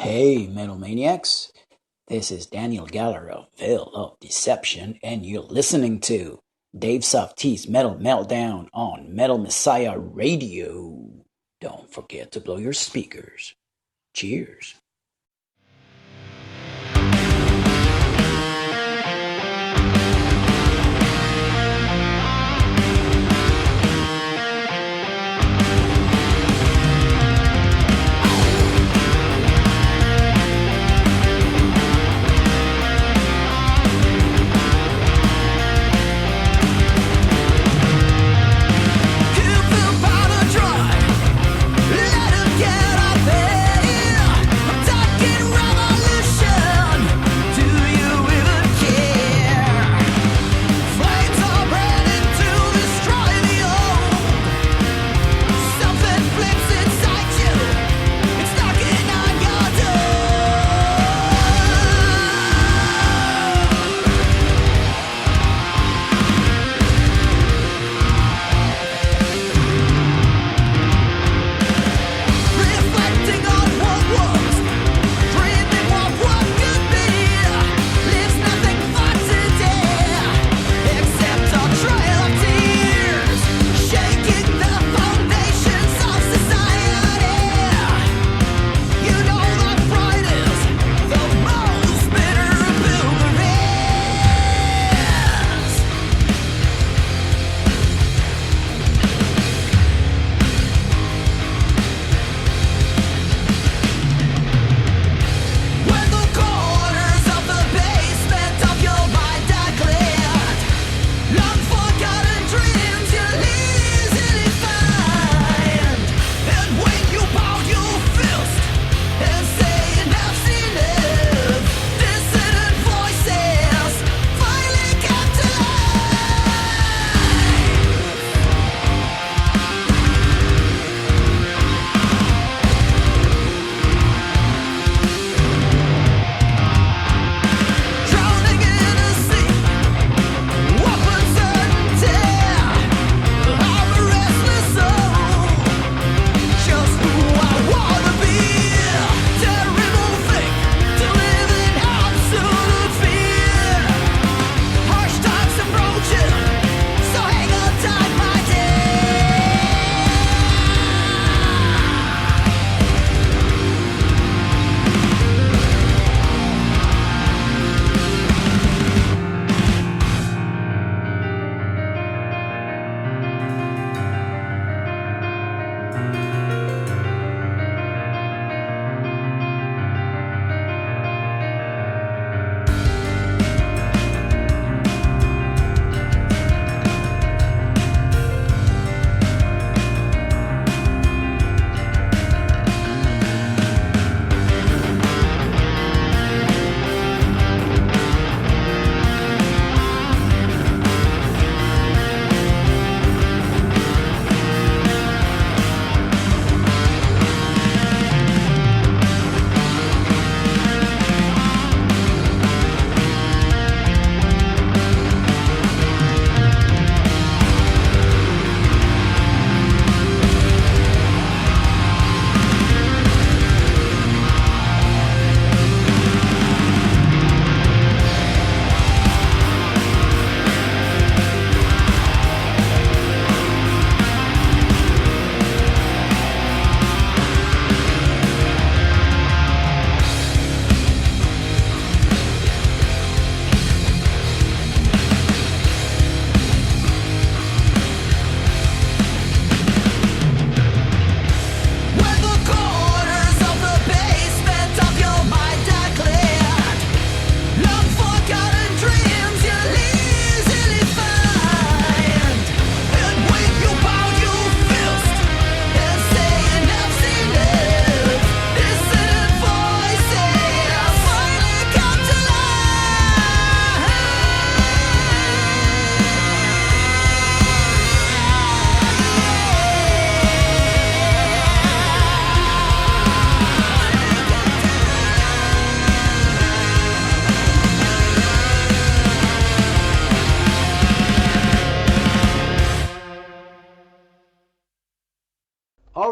Hey, Metal Maniacs. This is Daniel Gallar of Veil of Deception, and you're listening to Dave Softees Metal Meltdown on Metal Messiah Radio. Don't forget to blow your speakers. Cheers.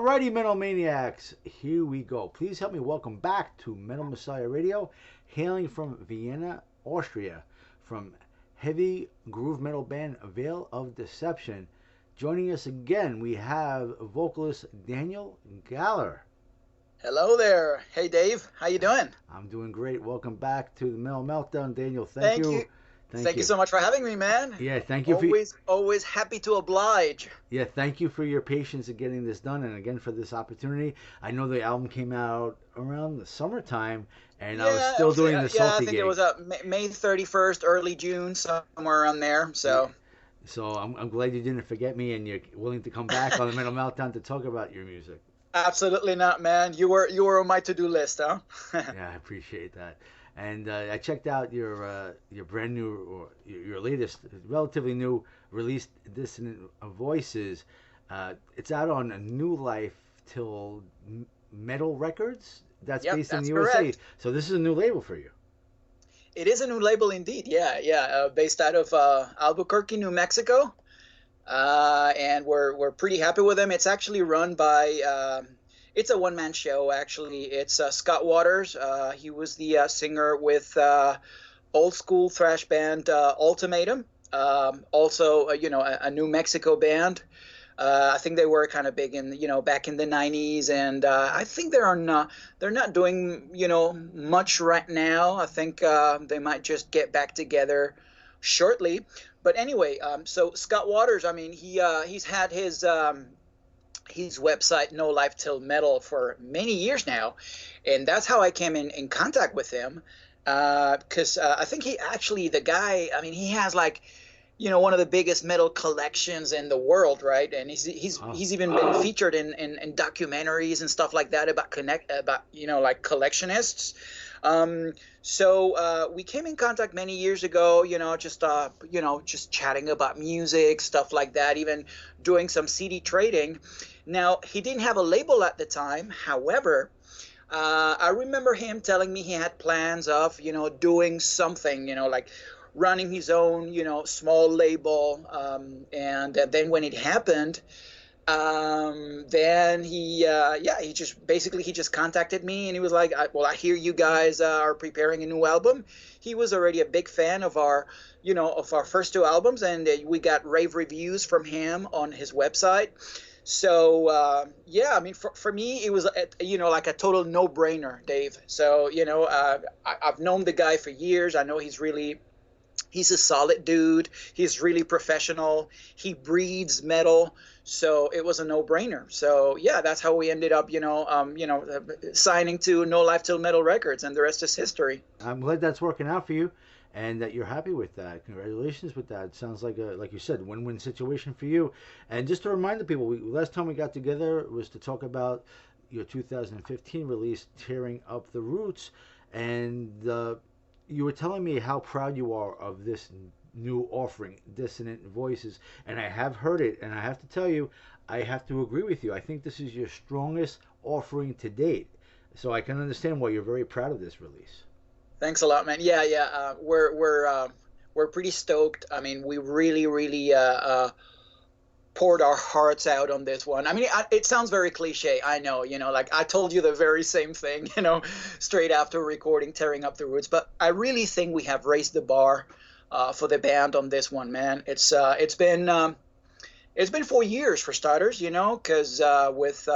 Alrighty, Metal Maniacs, here we go. Please help me welcome back to Metal Messiah Radio, hailing from Vienna, Austria, from heavy groove metal band Veil of Deception. Joining us again, we have vocalist Daniel Gallar. Hello there. Hey, Dave. How you doing? I'm doing great. Welcome back to the Metal Meltdown, Daniel. Thank you. Thank you so much for having me, man. Yeah, thank you. Always happy to oblige. Yeah, thank you for your patience in getting this done, and again for this opportunity. I know the album came out around the summertime, and I was still doing the Softee I think gig. it was May 31st, early June, somewhere around there. So I'm glad you didn't forget me, and you're willing to come back on the Metal Meltdown to talk about your music. Absolutely not, man. You were on my to-do list, huh? Yeah, I appreciate that. And I checked out your brand new, or your latest, relatively new release, Dissident Voices. It's out on a New Life Till Metal Records. That's based in the USA. Correct. So this is a new label for you. It is a new label indeed. Yeah. Based out of Albuquerque, New Mexico. And we're pretty happy with them. It's actually run by it's a one-man show, actually. It's Scott Waters. He was the singer with old school thrash band Ultimatum. Also, a New Mexico band. I think they were kind of big in, back in the 90s, and I think they're not doing, much right now. I think they might just get back together shortly. But anyway, so Scott Waters, I mean, he's had his website No Life Till Metal for many years now, and that's how I came in contact with him, because I think the guy, I mean, he has like, one of the biggest metal collections in the world, right? And he's even been featured in documentaries and stuff like that about like collectionists. So we came in contact many years ago, just chatting about music, stuff like that, even doing some CD trading. Now, he didn't have a label at the time. However, I remember him telling me he had plans of, doing something, like running his own, small label. And then when it happened, then he just contacted me, and he was like, I hear you guys are preparing a new album. He was already a big fan of our first two albums, and we got rave reviews from him on his website. So I mean, for me, it was like a total no-brainer, Dave. So I've known the guy for years. I know he's a solid dude. He's really professional. He breathes metal. So it was a no-brainer. So yeah, that's how we ended up, signing to No Life Till Metal Records, and the rest is history. I'm glad that's working out for you, and that you're happy with that. Congratulations with that. It sounds like like you said, win-win situation for you. And just to remind the people, last time we got together was to talk about your 2015 release, Tearing Up the Roots, and you were telling me how proud you are of this new offering, Dissident Voices, and I have heard it, and I have to tell you, I have to agree with you. I think this is your strongest offering to date, so I can understand why you're very proud of this release. Thanks a lot, man. Yeah. We're pretty stoked. I mean, we really poured our hearts out on this one. I mean, it sounds very cliche, I know, like I told you the very same thing, straight after recording Tearing Up the Roots, but I really think we have raised the bar for the band on this one, man. It's been 4 years for starters, because with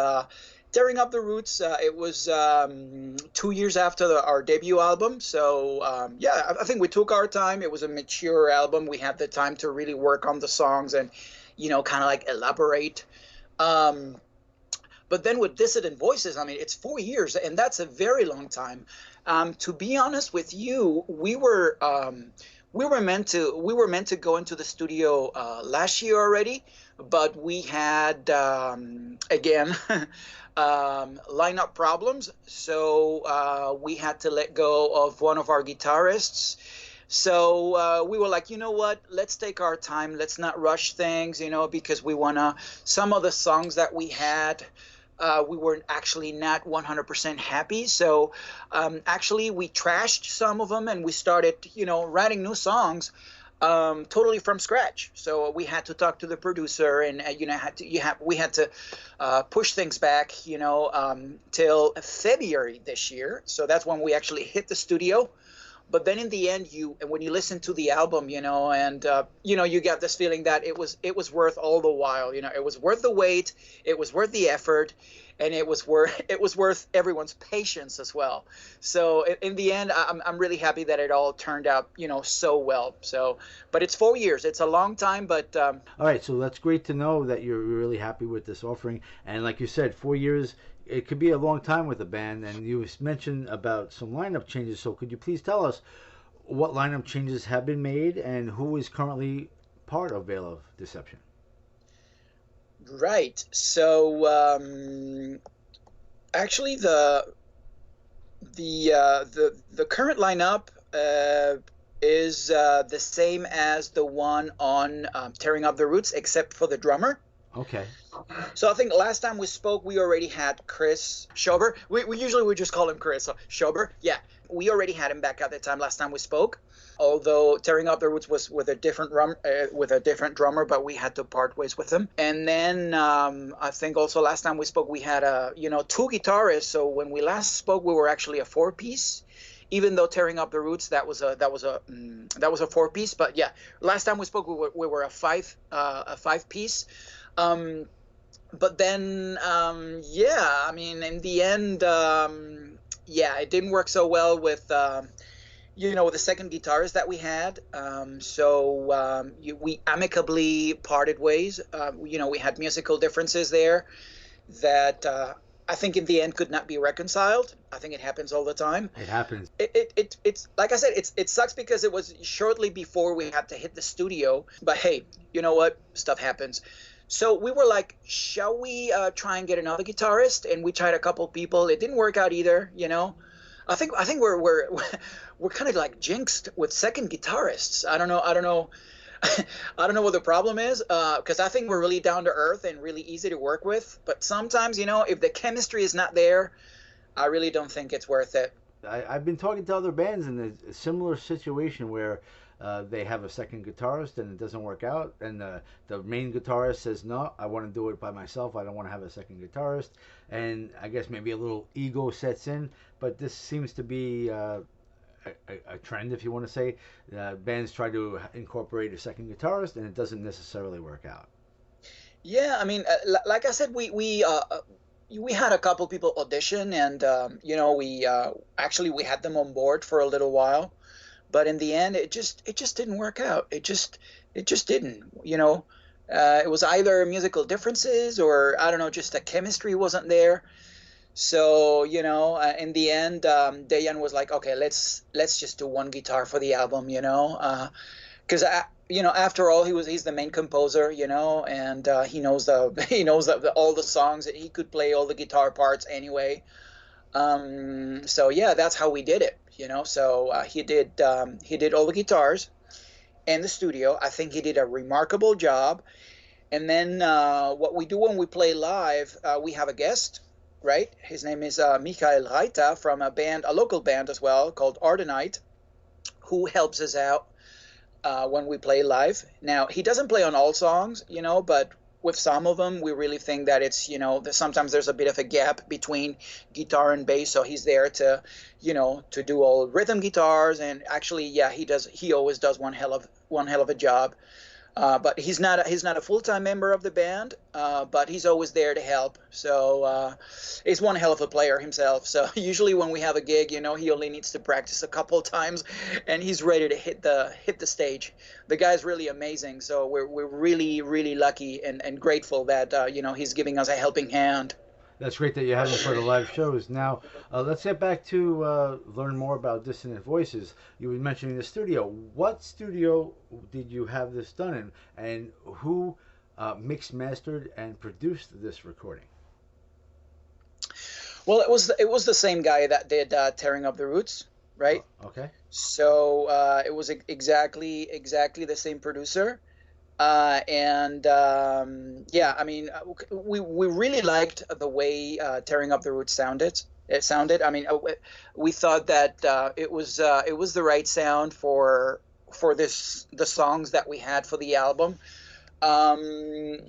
Tearing Up the Roots, it was 2 years after our debut album. So I think we took our time. It was a mature album. We had the time to really work on the songs and kind of like elaborate. But then with Dissident Voices, I mean, it's 4 years, and that's a very long time. To be honest with you, we were meant to go into the studio last year already, but we had again lineup problems, so we had to let go of one of our guitarists. So we were like, you know what, let's take our time. Let's not rush things, because we want to, some of the songs that we had, we were actually not 100% happy. So actually we trashed some of them, and we started, writing new songs. totally from scratch. So we had to talk to the producer, and we had to push things back, till February this year. So that's when we actually hit the studio. But then in the end, when you listen to the album, and you get this feeling that it was worth all the while. It was worth the wait, it was worth the effort, and it was worth everyone's patience as well. So in the end, I'm really happy that it all turned out so well. So, but it's 4 years. It's a long time, but all right. So that's great to know that you're really happy with this offering. And like you said, 4 years. It could be a long time with a band, and you mentioned about some lineup changes. So could you please tell us what lineup changes have been made and who is currently part of Veil of Deception? Right. So actually, the current lineup is the same as the one on Tearing Up the Roots, except for the drummer. Okay. So I think last time we spoke, we already had Chris Schober. We usually would just call him Chris. So Schober, yeah, we already had him back at the time last time we spoke. Although Tearing Up the Roots was with a different drummer, but we had to part ways with him. And then I think also last time we spoke, we had two guitarists. So when we last spoke, we were actually a 4-piece. Even though Tearing Up the Roots that was a 4-piece, but yeah, last time we spoke, we were a 5-piece. But then, I mean, in the end, it didn't work so well with, with the second guitarist that we had. We amicably parted ways. We had musical differences there that I think in the end could not be reconciled. I think it happens all the time. It happens. It's like I said, it sucks because it was shortly before we had to hit the studio. But hey, you know what? Stuff happens. So we were like, shall we try and get another guitarist? And we tried a couple people. It didn't work out either. I think we're kind of like jinxed with second guitarists. I don't know. I don't know what the problem is, because I think we're really down to earth and really easy to work with. But sometimes, if the chemistry is not there, I really don't think it's worth it. I've been talking to other bands in a similar situation where they have a second guitarist and it doesn't work out, and the main guitarist says, no, I want to do it by myself, I don't want to have a second guitarist, and I guess maybe a little ego sets in. But this seems to be a trend, if you want to say. Bands try to incorporate a second guitarist and it doesn't necessarily work out. Yeah, I mean, like I said, we had a couple people audition, and we had them on board for a little while. But in the end, it just didn't work out. It just didn't. It was either musical differences or I don't know, just the chemistry wasn't there. So in the end, Dejan was like, okay, let's just do one guitar for the album. Because after all, he's the main composer. And he knows all the songs. That he could play all the guitar parts anyway. So yeah, that's how we did it. So he did all the guitars and the studio. I think he did a remarkable job. And then what we do when we play live, we have a guest, right? His name is Michael Reiter from a local band as well called Ardenite, who helps us out when we play live. Now, he doesn't play on all songs, but with some of them, we really think that it's, sometimes there's a bit of a gap between guitar and bass. So he's there to, to do all rhythm guitars. And actually, yeah, he always does one hell of a job. But he's not a full-time member of the band, but he's always there to help. So he's one hell of a player himself. So usually when we have a gig, he only needs to practice a couple of times, and he's ready to hit the stage. The guy's really amazing. So we're really, really lucky and grateful that he's giving us a helping hand. That's great that you have him for the live shows. Now, let's get back to learn more about Dissident Voices. You were mentioning the studio. What studio did you have this done in, and who mixed, mastered, and produced this recording? Well, it was the same guy that did Tearing Up the Roots, right? Oh, okay. So it was exactly the same producer. I mean, we really liked the way Tearing Up the Roots sounded. It sounded. I mean, we thought that it was the right sound for for the songs that we had for the album.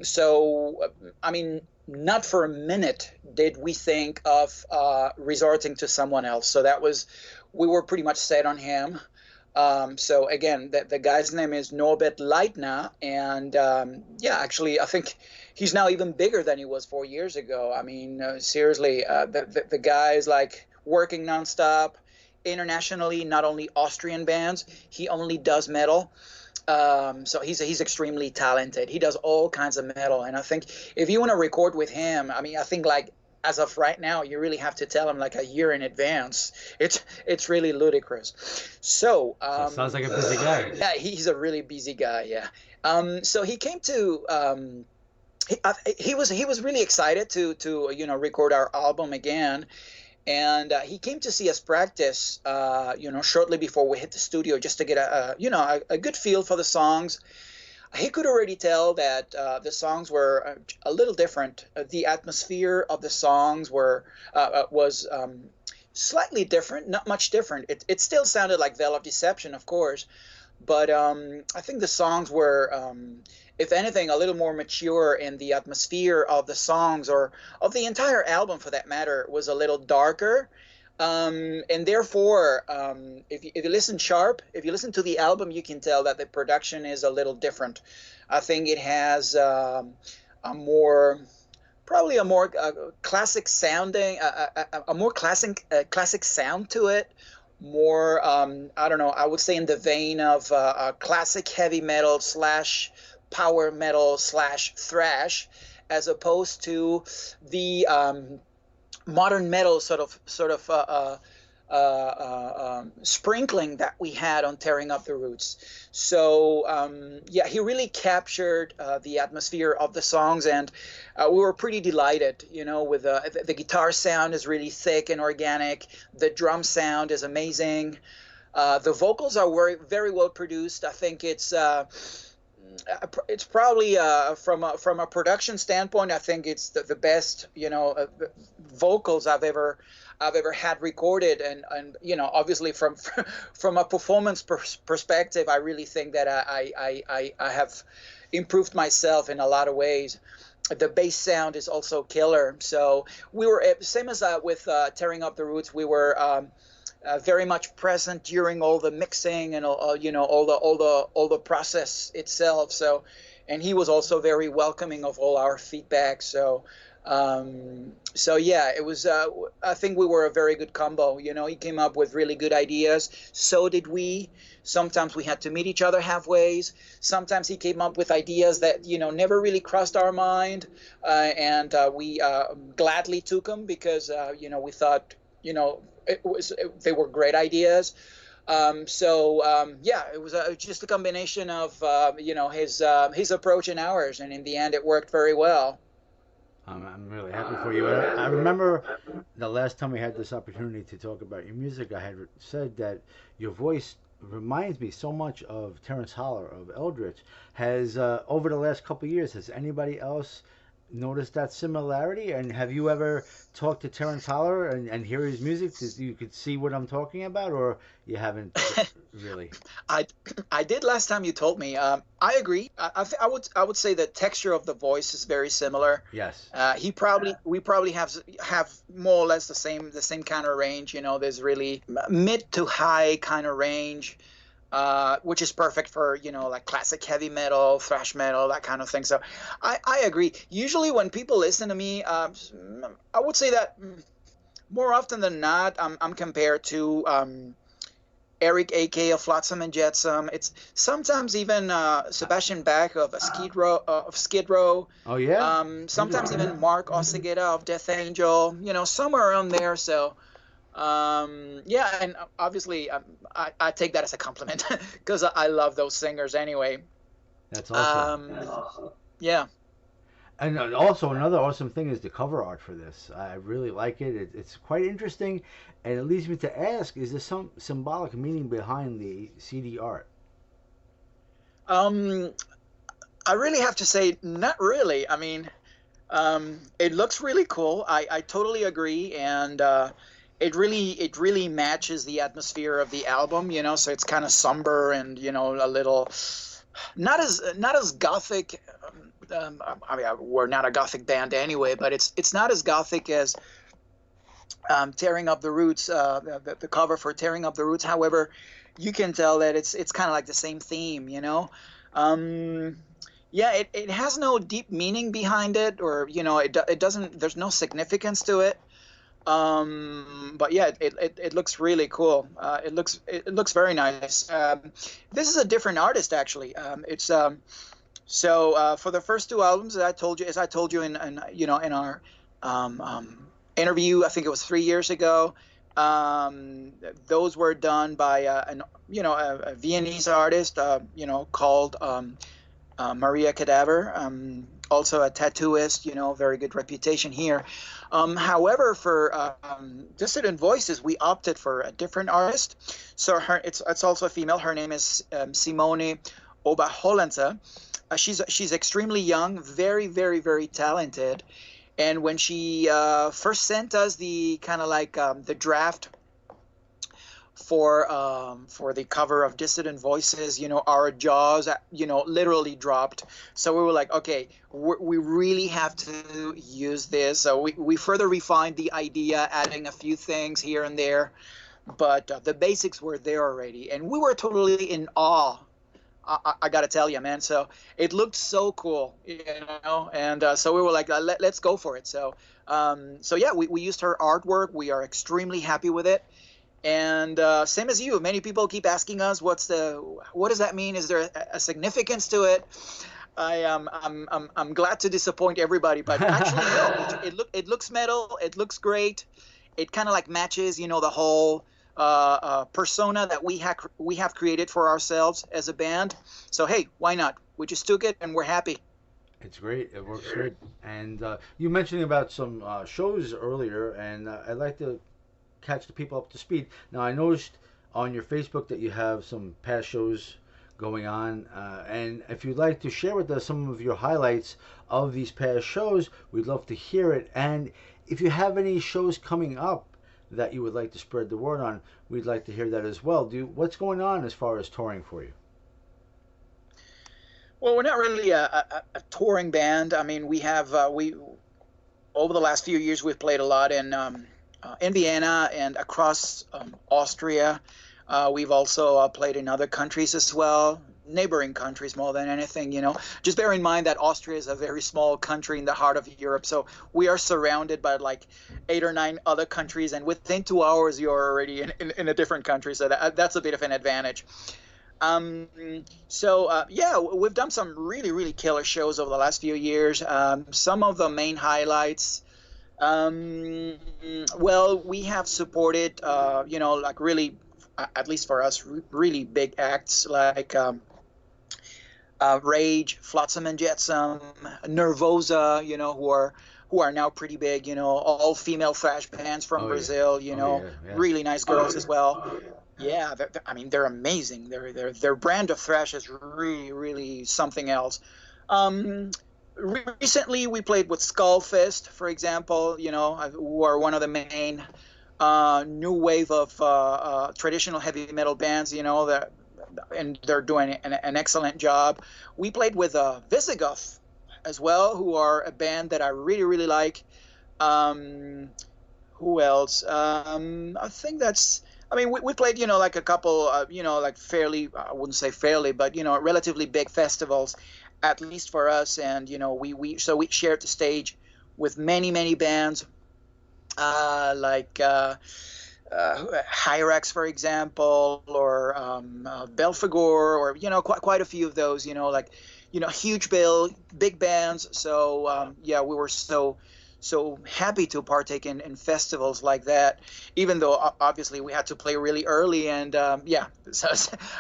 So I mean, not for a minute did we think of resorting to someone else. So we were pretty much set on him. So again, the guy's name is Norbert Leitner, and actually, I think he's now even bigger than he was 4 years ago. I mean, seriously, the guy is like working nonstop, internationally, not only Austrian bands. He only does metal. So he's extremely talented. He does all kinds of metal, and I think if you want to record with him, I mean, I think like as of right now, you really have to tell him like a year in advance. It's really ludicrous. So sounds like a busy guy. Yeah, he's a really busy guy. Yeah. So he came to. He was really excited to record our album again. And he came to see us practice, shortly before we hit the studio, just to get a good feel for the songs. He could already tell that the songs were a little different. The atmosphere of the songs was slightly different, not much different. It still sounded like Veil of Deception, of course, but I think the songs were, if anything, a little more mature, and the atmosphere of the songs, or of the entire album for that matter, was a little darker. And therefore, if you listen sharp, if you listen to the album, you can tell that the production is a little different. I think it has probably a more classic sounding, a more classic sound to it. More, I don't know, I would say in the vein of classic heavy metal / power metal / thrash, as opposed to the modern metal sort of sprinkling that we had on Tearing Up the Roots. So he really captured the atmosphere of the songs, and we were pretty delighted. With the guitar sound is really thick and organic. The drum sound is amazing. The vocals are very, very well produced. I think it's probably from a production standpoint, I think it's the best vocals I've ever had recorded, and obviously from a performance perspective, I really think that I have improved myself in a lot of ways. The bass sound is also killer. So we were same as with Tearing Up the Roots. We were very much present during all the mixing and all the process itself. So, and he was also very welcoming of all our feedback. So, it was. I think we were a very good combo. He came up with really good ideas. So did we. Sometimes we had to meet each other halfway. Sometimes he came up with ideas that never really crossed our mind, and we gladly took them because we thought they were great ideas. It was just a combination of his approach and ours, and in the end, it worked very well. I'm really happy for you. I remember the last time we had this opportunity to talk about your music, I had said that your voice reminds me so much of Terrence Holler of Eldritch. Has over the last couple of years, has anybody else noticed that similarity? And have you ever talked to Terrence Holler and hear his music so you could see what I'm talking about, or you haven't really? I did last time you told me. I agree. I would say the texture of the voice is very similar. Yes. We probably have more or less the same kind of range. There's really mid to high kind of range. Which is perfect for like classic heavy metal, thrash metal, that kind of thing. So I agree. Usually when people listen to me, I would say that more often than not, I'm compared to Eric A.K. of Flotsam and Jetsam. It's sometimes even Sebastian Bach of Skid Row. Oh yeah. Sometimes even Mark Ossegeda of Death Angel. Somewhere around there. So. And obviously I take that as a compliment because I love those singers anyway. That's awesome. Yeah. And also another awesome thing is the cover art for this. I really like it. It's quite interesting, and it leads me to ask: is there some symbolic meaning behind the CD art? I really have to say, not really. I mean, it looks really cool. I totally agree, and it really matches the atmosphere of the album, so it's kind of somber and a little not as gothic. I mean, we're not a gothic band anyway, but it's not as gothic as Tearing Up the Roots, the cover for Tearing Up the Roots. However, you can tell that it's kind of like the same theme, yeah, it has no deep meaning behind it, or it doesn't. There's no significance to it. But yeah, it looks really cool. It looks very nice. This is a different artist actually. It's so for the first two albums, as I told you in our interview, I think it was 3 years ago. Those were done by a Viennese artist, called Maria Cadaver, also a tattooist, very good reputation here. However, for Dissident Voices, we opted for a different artist. So it's also a female. Her name is Simone Oberhollenzer. She's extremely young, very, very, very talented. And when she first sent us the kind of like the draft for the cover of Dissident Voices, our jaws, literally dropped. So we were like, okay, we really have to use this. So we further refined the idea, adding a few things here and there, but the basics were there already, and we were totally in awe. I got to tell you, man. So it looked so cool, and so we were like, let's go for it. So yeah, we used her artwork. We are extremely happy with it. And same as you, many people keep asking us, what does that mean? Is there a significance to it? I'm glad to disappoint everybody, but actually no. It looks metal. It looks great. It kind of like matches, the whole persona that we have created for ourselves as a band. So hey, why not? We just took it and we're happy. It's great. It works great. And you mentioned about some shows earlier, and I'd like to catch the people up to speed. Now, I noticed on your Facebook that you have some past shows going on, and if you'd like to share with us some of your highlights of these past shows, we'd love to hear it. And if you have any shows coming up that you would like to spread the word on, we'd like to hear that as well. What's going on as far as touring for you? Well, we're not really a touring band. I mean, we have over the last few years we've played a lot in Vienna and across Austria. We've also played in other countries as well, neighboring countries more than anything, Just bear in mind that Austria is a very small country in the heart of Europe, so we are surrounded by like 8 or 9 other countries, and within 2 hours you're already in a different country, so that's a bit of an advantage. Yeah, we've done some really, really killer shows over the last few years. Some of the main highlights, well, we have supported, like really, at least for us, really big acts like Rage, Flotsam and Jetsam, Nervosa, who are now pretty big, all female thrash bands from Brazil, yeah. Really nice girls as well. Yeah, I mean, they're amazing. Their brand of thrash is really, really something else. Recently, we played with Skullfist, for example, who are one of the main new wave of traditional heavy metal bands, and they're doing an excellent job. We played with Visigoth as well, who are a band that I really, really like. Who else? I think that's... I mean, we played, like a couple, like fairly, I wouldn't say fairly, but, relatively big festivals, at least for us. And, we shared the stage with many, many bands, like Hyrax, for example, or Belphegor, or, quite a few of those, like, huge bill, big bands. So, yeah, we were so happy to partake in festivals like that, even though obviously we had to play really early. And yeah, so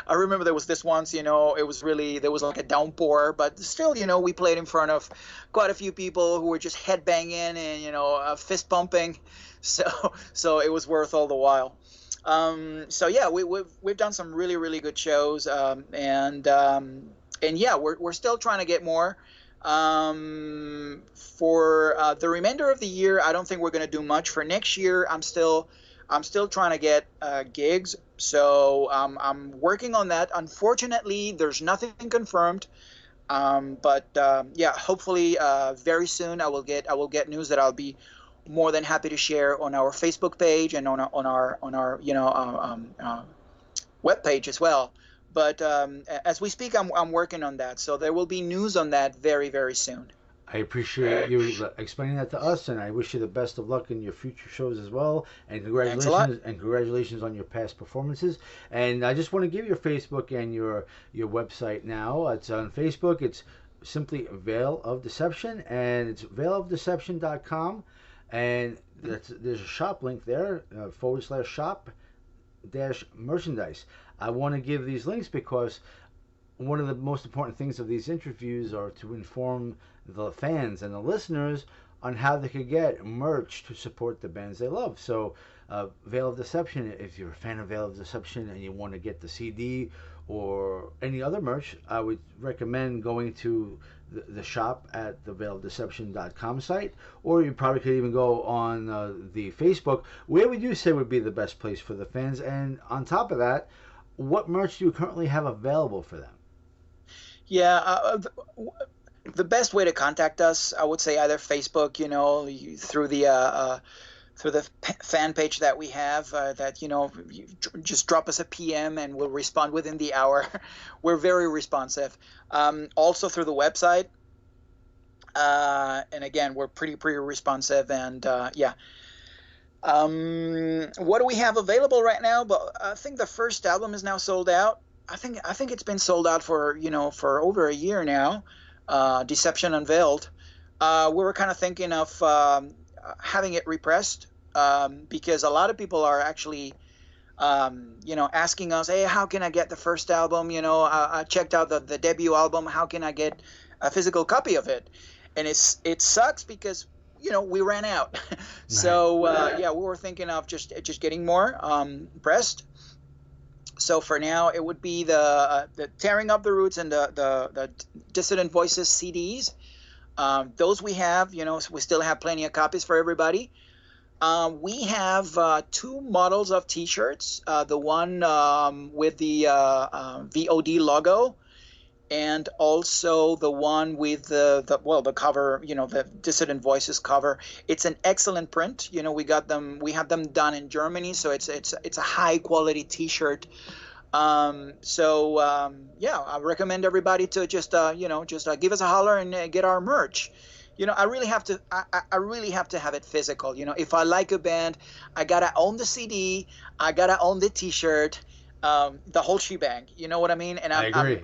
I remember there was this once, it was really, there was like a downpour, but still, we played in front of quite a few people who were just headbanging and, fist pumping. So it was worth all the while. So yeah, we've done some really, really good shows. And yeah, we're still trying to get more. For the remainder of the year, I don't think we're going to do much. For next year, I'm still I'm still trying to get gigs, so I'm working on that. Unfortunately, there's nothing confirmed. But yeah, hopefully very soon I will get news that I'll be more than happy to share on our Facebook page and on our web page as well. But as we speak, I'm working on that, so there will be news on that very, very soon. I appreciate you explaining that to us, and I wish you the best of luck in your future shows as well. And congratulations on your past performances. And I just want to give your Facebook and your website now. It's on Facebook. It's simply Veil of Deception, and it's veilofdeception.com. And there's a shop link there, /shop-merchandise. I want to give these links because one of the most important things of these interviews are to inform the fans and the listeners on how they could get merch to support the bands they love. So Veil of Deception, if you're a fan of Veil of Deception and you want to get the CD or any other merch, I would recommend going to the shop at the veilofdeception.com site, or you probably could even go on the Facebook. Where would you say would be the best place for the fans? And on top of that, what merch do you currently have available for them? Yeah, the best way to contact us, I would say either Facebook, through the fan page that we have, that, you just drop us a PM and we'll respond within the hour. We're very responsive. Also through the website. And again, we're pretty responsive. And yeah. What do we have available right now? But I think the first album is now sold out. I think it's been sold out for over a year now. Deception Unveiled. We were kind of thinking of having it repressed because a lot of people are actually asking us, hey, how can I get the first album? I checked out the debut album. How can I get a physical copy of it? And it sucks because we ran out. So yeah, we were thinking of just getting more pressed. So for now, it would be the Tearing Up the Roots and the Dissident Voices CDs. Those we have, we still have plenty of copies for everybody. We have two models of T-shirts. The one with the VOD logo, and also the one with the cover, the Dissident Voices cover. It's an excellent print. We have them done in Germany, so it's a high quality T-shirt. Yeah, I recommend everybody to just give us a holler and get our merch. I really have to have it physical. If I like a band, I gotta own the CD, I gotta own the T-shirt, the whole shebang. You know what I mean? And I agree.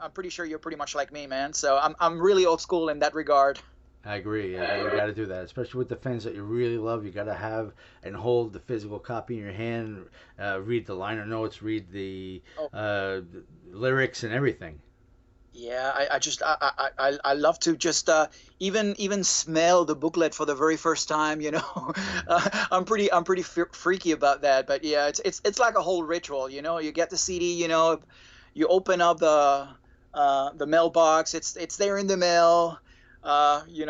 I'm pretty sure you're pretty much like me, man. So I'm really old school in that regard. I agree. Yeah, you got to do that, especially with the fans that you really love. You got to have and hold the physical copy in your hand, read the liner notes, read the lyrics and everything. Yeah, I love to just even smell the booklet for the very first time. I'm pretty freaky about that. But yeah, it's like a whole ritual. You get the CD. You open up the mailbox. It's there in the mail. You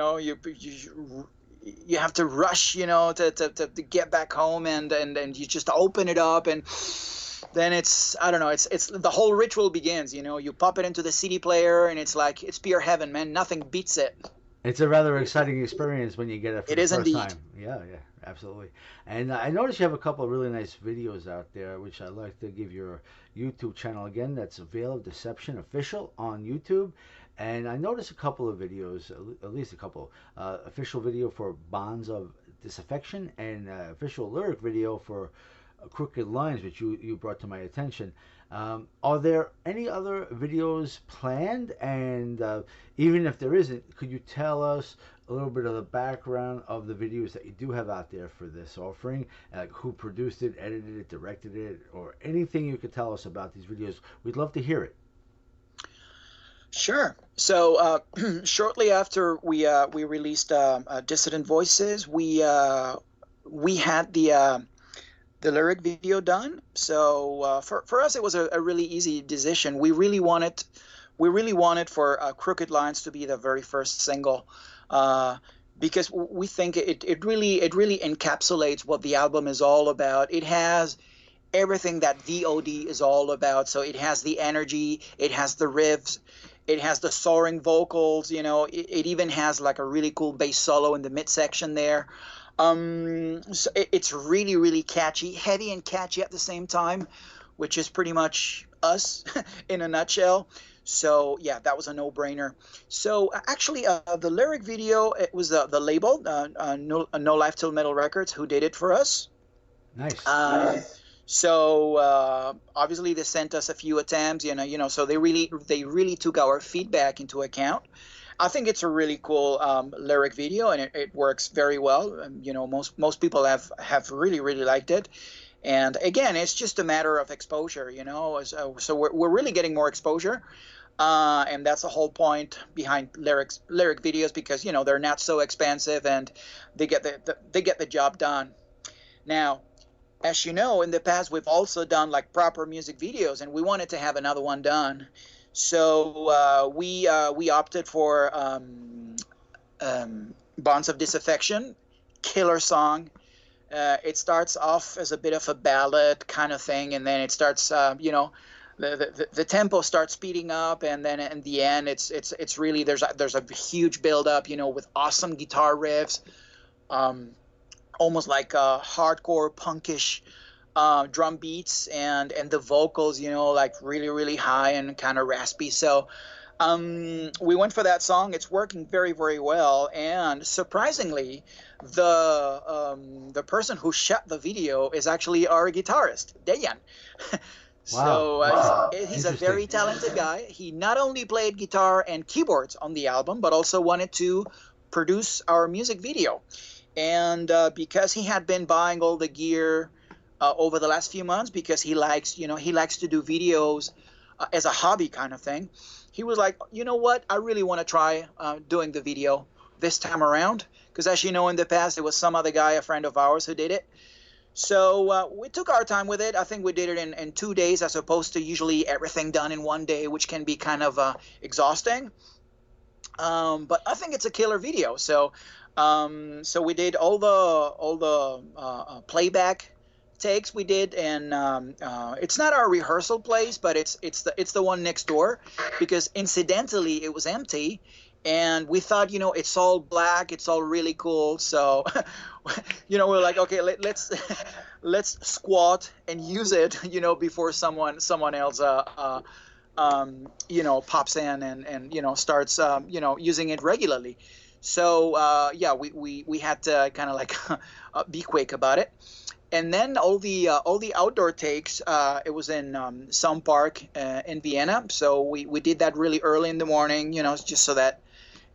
have to rush, to get back home and you just open it up, and then it's the whole ritual begins. You pop it into the CD player and it's like it's pure heaven, man. Nothing beats it. It's a rather exciting experience when you get it for the first indeed. time. Yeah, absolutely. And I noticed you have a couple of really nice videos out there, which I'd like to give your YouTube channel again. That's Veil of Deception Official on YouTube. And I noticed a couple of videos, at least a couple, official video for Bonds of Disaffection and official lyric video for Crooked Lines, which you brought to my attention. Are there any other videos planned? And even if there isn't, could you tell us a little bit of the background of the videos that you do have out there for this offering? Like who produced it, edited it, directed it, or anything you could tell us about these videos? We'd love to hear it. Sure. So shortly after we released Dissident Voices, we had the lyric video done. So for us, it was a really easy decision. We really wanted for Crooked Lines to be the very first single. because we think it really encapsulates what the album is all about. It has everything that VOD is all about. So it has the energy, it has the riffs, it has the soaring vocals. It even has like a really cool bass solo in the midsection there. So it's really, really catchy, heavy and catchy at the same time, which is pretty much us in a nutshell. So yeah, that was a no-brainer. So actually, the lyric video, it was the label, No Life Till Metal Records, who did it for us. Nice. So obviously they sent us a few attempts, so they really took our feedback into account. I think it's a really cool lyric video, and it works very well. Most people have really, really liked it. And again, it's just a matter of exposure, so we're really getting more exposure. And that's the whole point behind lyric videos, because, they're not so expensive and they get the job done. Now, as you know, in the past, we've also done like proper music videos, and we wanted to have another one done. So we opted for Bonds of Disaffection, killer song. It starts off as a bit of a ballad kind of thing, and then it starts, the tempo starts speeding up, and then in the end, it's really there's a huge build up, with awesome guitar riffs, almost like hardcore punkish drum beats, and the vocals, like really, really high and kind of raspy. So we went for that song. It's working very, very well, and surprisingly, the person who shot the video is actually our guitarist, Dejan. Wow. So he's a very talented guy. He not only played guitar and keyboards on the album, but also wanted to produce our music video. And because he had been buying all the gear over the last few months, because he likes to do videos as a hobby kind of thing, he was like, you know what, I really want to try doing the video this time around, because as you know, in the past, it was some other guy, a friend of ours, who did it. So we took our time with it. I think we did it in 2 days, as opposed to usually everything done in 1 day, which can be kind of exhausting. But I think it's a killer video. So we did all the playback takes we did, and it's not our rehearsal place, but it's the one next door, because incidentally it was empty, and we thought, it's all black, it's all really cool. So we're like, okay, let's squat and use it, before someone else pops in and starts using it regularly. So we had to kind of like be quick about it. And then all the outdoor takes, it was in some park in Vienna. So we did that really early in the morning, just so that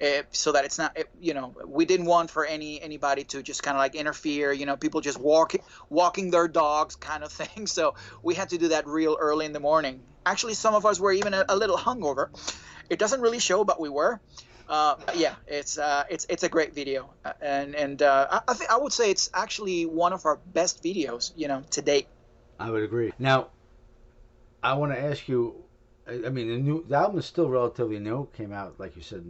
it's not, we didn't want for anybody to just kind of like interfere, people just walking their dogs kind of thing. So we had to do that real early in the morning. Actually, some of us were even a little hungover. It doesn't really show, but we were. Yeah, it's a great video, and I would say it's actually one of our best videos, to date. I would agree. Now, I want to ask you. I mean, the album is still relatively new. Came out, like you said,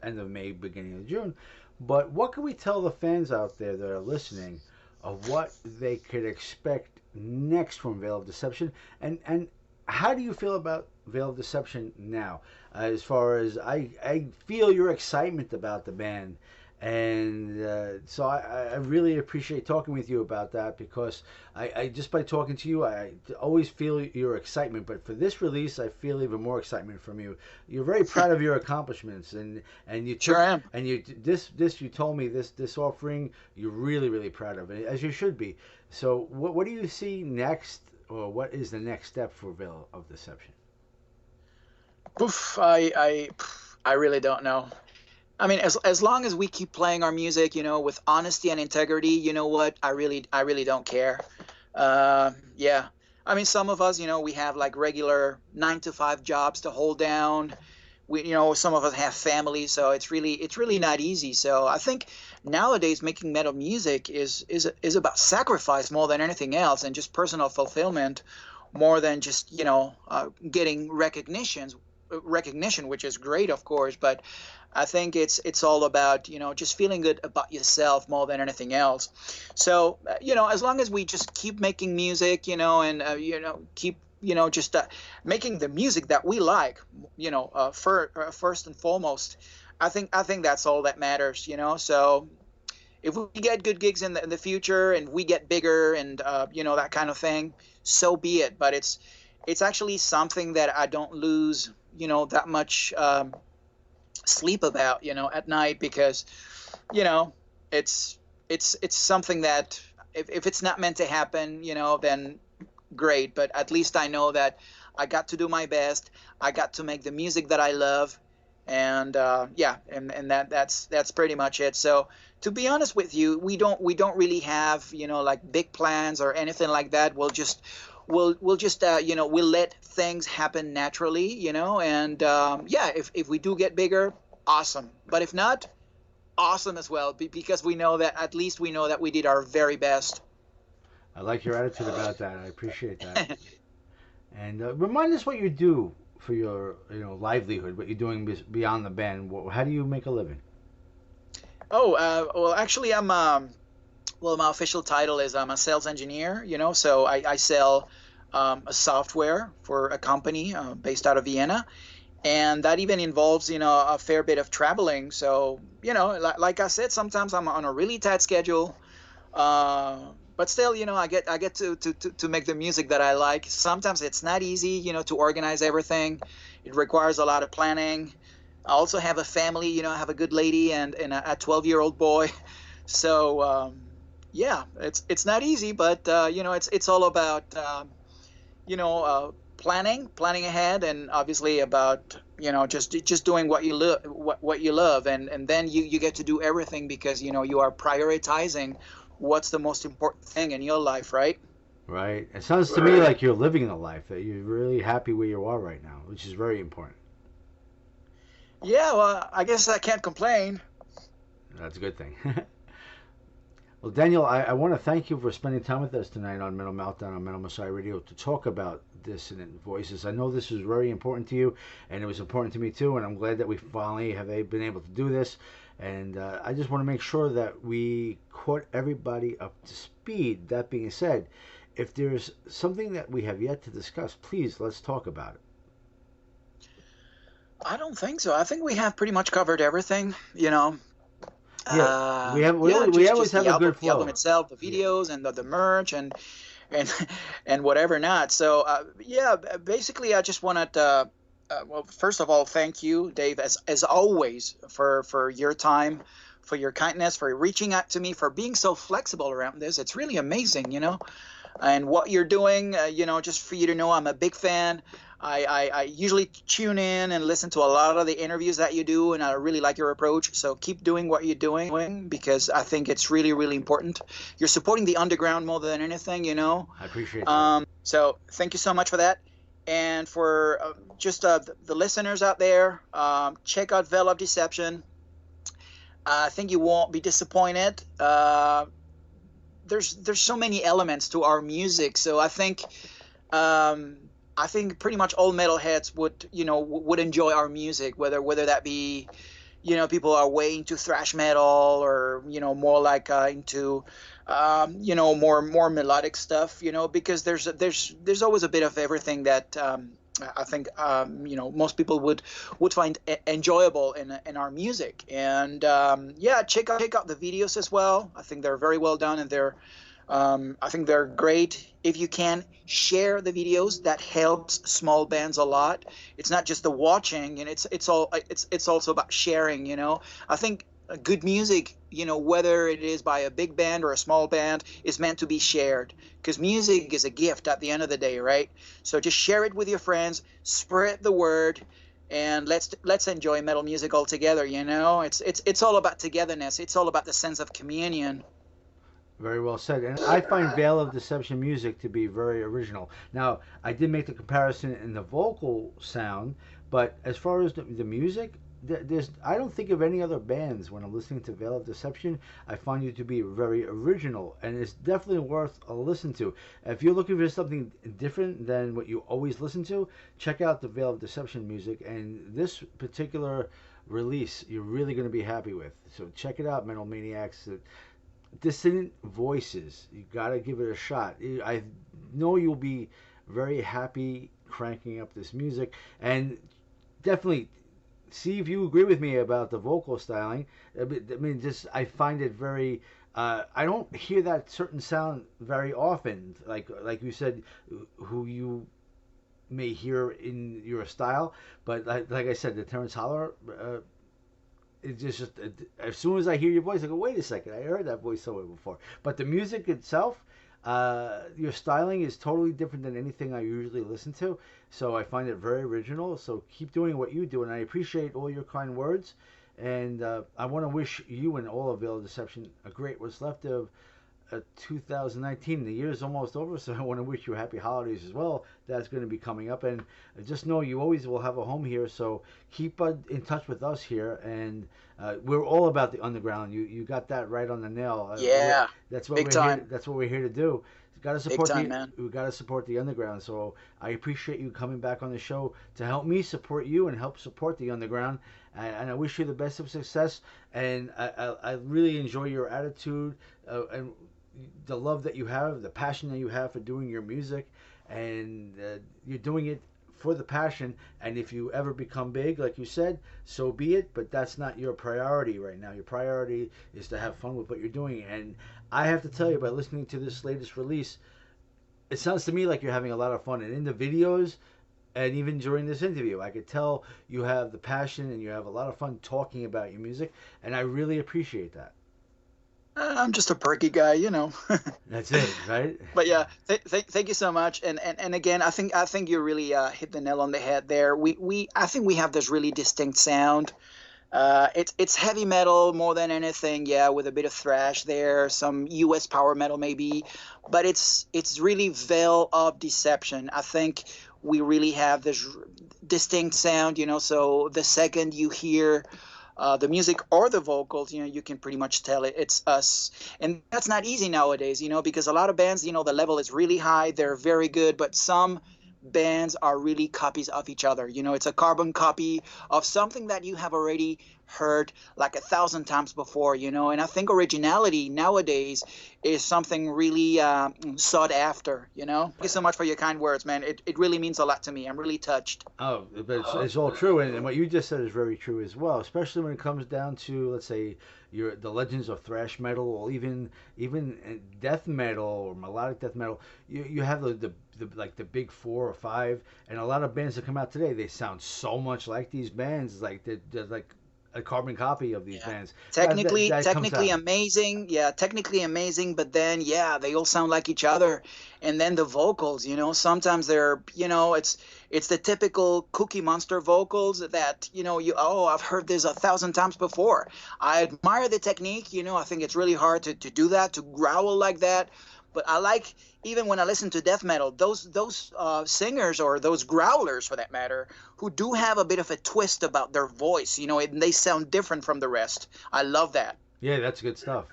end of May, beginning of June. But what can we tell the fans out there that are listening of what they could expect next from Veil of Deception, and how do you feel about Veil of Deception now? As far as I feel your excitement about the band, and so I really appreciate talking with you about that, because I just by talking to you, I always feel your excitement. But for this release, I feel even more excitement from you. You're very proud of your accomplishments, and you sure am. And you you told me this offering you're really, really proud of it, as you should be. So what do you see next, or what is the next step for Veil of Deception? Oof, I really don't know. I mean, as long as we keep playing our music, with honesty and integrity, you know what? I really don't care. Yeah. I mean, some of us, we have like regular 9-to-5 jobs to hold down. We, some of us have families, so it's really not easy. So I think nowadays making metal music is about sacrifice more than anything else, and just personal fulfillment more than just getting recognitions. recognition, which is great, of course, but I think it's all about, just feeling good about yourself more than anything else. So, as long as we just keep making music, and keep, just making the music that we like, first and foremost, I think that's all that matters, So if we get good gigs in the future and we get bigger and that kind of thing, so be it. But it's actually something that I don't lose, that much sleep about, at night, because, it's something that if it's not meant to happen, then great. But at least I know that I got to do my best. I got to make the music that I love. And and that's pretty much it. So to be honest with you, we don't really have, like big plans or anything like that. We'll just we'll let things happen naturally, and if we do get bigger, awesome. But if not, awesome as well, because we know that at least we know that we did our very best. I like your attitude about that. I appreciate that. And remind us what you do for your livelihood, what you're doing beyond the band. How do you make a living? Well, actually, my official title is I'm a sales engineer, so I sell a software for a company based out of Vienna, and that even involves, a fair bit of traveling. So, like I said, sometimes I'm on a really tight schedule, but still, I get to make the music that I like. Sometimes it's not easy, to organize everything. It requires a lot of planning. I also have a family, I have a good lady and a 12-year-old boy. So, it's not easy, but, it's all about, planning ahead, and obviously about, just doing what you love. And then you get to do everything because, you are prioritizing what's the most important thing in your life, right? Right. It sounds to me like you're living the life, that you're really happy where you are right now, which is very important. Yeah, well, I guess I can't complain. That's a good thing. Well, Daniel, I want to thank you for spending time with us tonight on Metal Meltdown on Metal Messiah Radio to talk about Dissident Voices. I know this is very important to you, and it was important to me too, and I'm glad that we finally have been able to do this. And I just want to make sure that we caught everybody up to speed. That being said, if there's something that we have yet to discuss, please, let's talk about it. I don't think so. I think we have pretty much covered everything, Yeah, we always have a good flow. The album itself, the videos, and the merch, and whatever not. So basically, I just wanted to, well, first of all, thank you, Dave, as always, for your time, for your kindness, for reaching out to me, for being so flexible around this. It's really amazing, and what you're doing. Just for you to know, I'm a big fan. I usually tune in and listen to a lot of the interviews that you do, and I really like your approach. So keep doing what you're doing, because I think it's really, really important. You're supporting the underground more than anything, I appreciate that. So thank you so much for that. And for just the listeners out there, check out Veil of Deception. I think you won't be disappointed. There's so many elements to our music, so I think pretty much all metalheads would enjoy our music, whether that be, people are way into thrash metal or more like into more melodic stuff, because there's always a bit of everything that I think most people would find enjoyable in our music. And check out the videos as well. I think they're very well done, and I think they're great. If you can share the videos, that helps small bands a lot. It's not just the watching, and it's also about sharing. I think good music, whether it is by a big band or a small band, is meant to be shared, because music is a gift at the end of the day, right? So just share it with your friends, spread the word, and let's enjoy metal music all together. It's all about togetherness. It's all about the sense of communion. Very well said. And I find Veil of Deception music to be very original. Now, I did make the comparison in the vocal sound, but as far as the music, I don't think of any other bands when I'm listening to Veil of Deception. I find you to be very original, and it's definitely worth a listen to. If you're looking for something different than what you always listen to, check out the Veil of Deception music, and this particular release you're really going to be happy with. So check it out, Metal Maniacs. Dissident Voices. You got to give it a shot. I know you'll be very happy cranking up this music, and definitely see if you agree with me about the vocal styling. I mean, just I find it very. I don't hear that certain sound very often. Like you said, who you may hear in your style, but like I said, the Terrence Holler. It's just as soon as I hear your voice, I go, wait a second, I heard that voice somewhere before. But the music itself, your styling is totally different than anything I usually listen to. So I find it very original. So keep doing what you do, and I appreciate all your kind words. And I want to wish you and all of Veil of Deception a great what's left of 2019. The year is almost over, so I want to wish you happy holidays as well. That's going to be coming up, and just know you always will have a home here. So keep in touch with us here, and we're all about the underground. You got that right on the nail. Yeah, that's what big time. That's what we're here to do. Got to support big time, man. We got to support the underground. So I appreciate you coming back on the show to help me support you and help support the underground. And I wish you the best of success. And I really enjoy your attitude and the love that you have, the passion that you have for doing your music, and you're doing it for the passion. And if you ever become big, like you said, so be it. But that's not your priority right now. Your priority is to have fun with what you're doing. And I have to tell you, by listening to this latest release, it sounds to me like you're having a lot of fun. And in the videos, and even during this interview, I could tell you have the passion and you have a lot of fun talking about your music. And I really appreciate that. I'm just a perky guy, you know. That's it, right? But yeah, thank you so much. And again, I think you really hit the nail on the head there. I think we have this really distinct sound. It's heavy metal more than anything, yeah, with a bit of thrash there, some US power metal maybe, but it's really Veil of Deception. I think we really have this distinct sound, you know. So the second you hear the music or the vocals, you know, you can pretty much tell it's us. And that's not easy nowadays, you know, because a lot of bands, you know, the level is really high, they're very good, but some bands are really copies of each other. You know, it's a carbon copy of something that you have already heard like 1,000 times before, you know. And I think originality nowadays is something really sought after, you know. Thank you so much for your kind words, man. It really means a lot to me. I'm really touched. Oh, but it's all true, and what you just said is very true as well, especially when it comes down to, let's say, the legends of thrash metal, or even death metal or melodic death metal. You have the like the big 4 or 5, and a lot of bands that come out today, they sound so much like these bands, like they're like a carbon copy of these bands. Technically amazing. Yeah, technically amazing, but then they all sound like each other. And then the vocals, you know, sometimes they're, you know, it's the typical Cookie Monster vocals that, you know, I've heard this 1,000 times before. I admire the technique, you know. I think it's really hard to do that, to growl like that. But I like, even when I listen to death metal, those singers, or those growlers for that matter, who do have a bit of a twist about their voice, you know, and they sound different from the rest. I love that. Yeah, that's good stuff.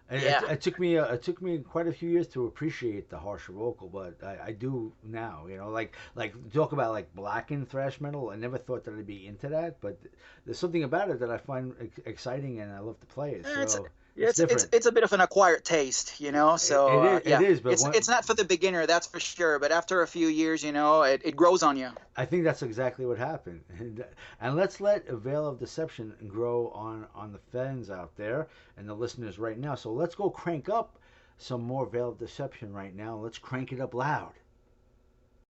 And it took me quite a few years to appreciate the harsher vocal, but I do now. You know, like talk about like blackened thrash metal. I never thought that I'd be into that, but there's something about it that I find exciting, and I love to play it. So. It's a bit of an acquired taste, you know. So it is, but it's not for the beginner, that's for sure. But after a few years, you know, it grows on you. I think that's exactly what happened. And let's let a Veil of Deception grow on the fans out there and the listeners right now. So let's go crank up some more Veil of Deception right now. Let's crank it up loud.